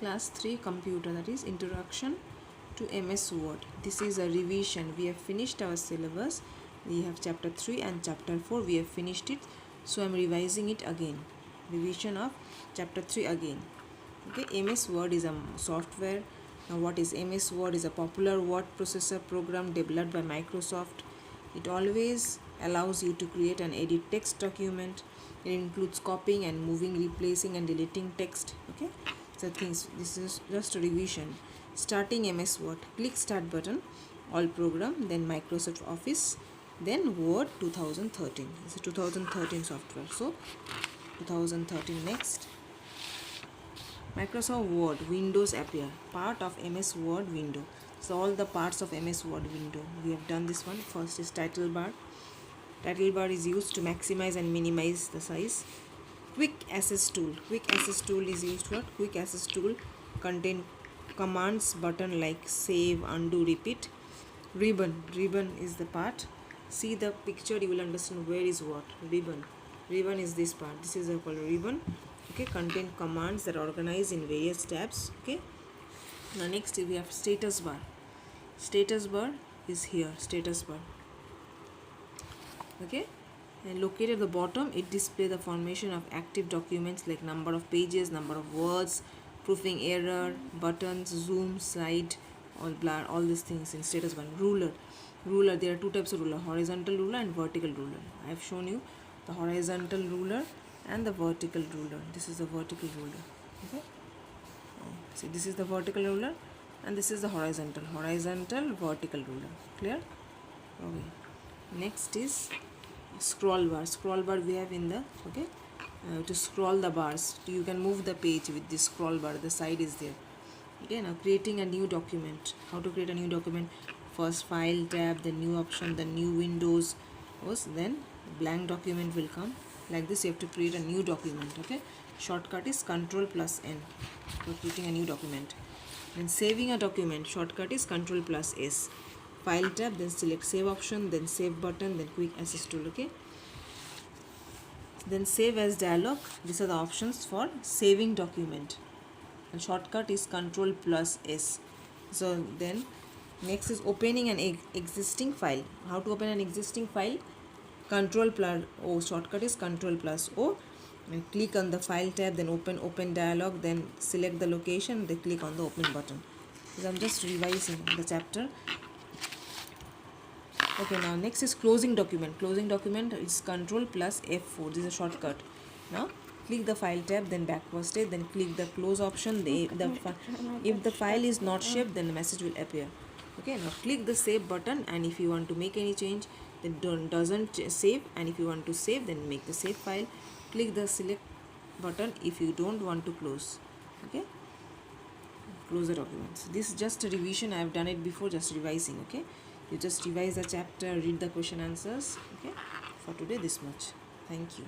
class 3 computer, that is introduction to MS Word. This is a revision. We have finished our syllabus. We have chapter 3 and chapter 4. We have finished it. So I am revising it again. Revision of chapter 3 again. Okay, MS Word is a software. Now what is MS Word? Is a popular word processor program developed by Microsoft. It always allows you to create and edit text document. It includes copying and moving, replacing and deleting text. Okay, so things, this is just a revision. Starting MS Word, click start button, all program, then Microsoft Office, then Word 2013. It's a 2013 software. So 2013. Next, Microsoft Word, Windows appear, part of MS Word window. So all the parts of MS Word window, we have done this one. First is title bar. Title bar is used to maximize and minimize the size. Quick access tool. Quick access tool is used for quick access tool contain commands button like save, undo, repeat. Ribbon. Ribbon is the part. See the picture, you will understand where is what. Ribbon. Ribbon is this part. This is called ribbon. Okay, contain commands that are organized in various tabs. Okay. Now next we have status bar. Status bar is here. Status bar. Okay, and located at the bottom, it displays the formation of active documents like number of pages, number of words, proofing error, buttons, zoom, slide, all blur, all these things in status bar. Ruler. Ruler, there are two types of ruler, horizontal ruler and vertical ruler. I have shown you the horizontal ruler and the vertical ruler. This is the vertical ruler. Okay, see, this is the vertical ruler and this is the horizontal vertical ruler. Clear? Okay. Next is scroll bar. Scroll bar we have in the, okay, to scroll the bars. You can move the page with this scroll bar. The side is there. Okay, now creating a new document. How to create a new document? First file tab, then new option, then new windows, then blank document will come. Like this you have to create a new document. Okay, shortcut is Ctrl plus N for creating a new document. Then saving a document, shortcut is Ctrl plus S. File tab, then select save option, then save button, then quick access tool. Okay, then save as dialog. These are the options for saving document, and shortcut is Ctrl plus S. So then next is opening an existing file. How to open an existing file? Ctrl plus O. Shortcut is Ctrl plus O, and click on the file tab, then open dialog, then select the location, then click on the open button. So I'm just revising the chapter. Okay, now next is closing document. Closing document is Ctrl plus F4. This is a shortcut. Now click the file tab, then backward stage, then click the close option. If the file is not saved, then the message will appear. Okay, now click the save button, and if you want to make any change, then doesn't save, and if you want to save, then make the save file. Click the select button if you don't want to close. Okay, close the documents. This is just a revision. I have done it before, just revising. Okay, you just revise the chapter, read the question answers. Okay, for today this much. Thank you.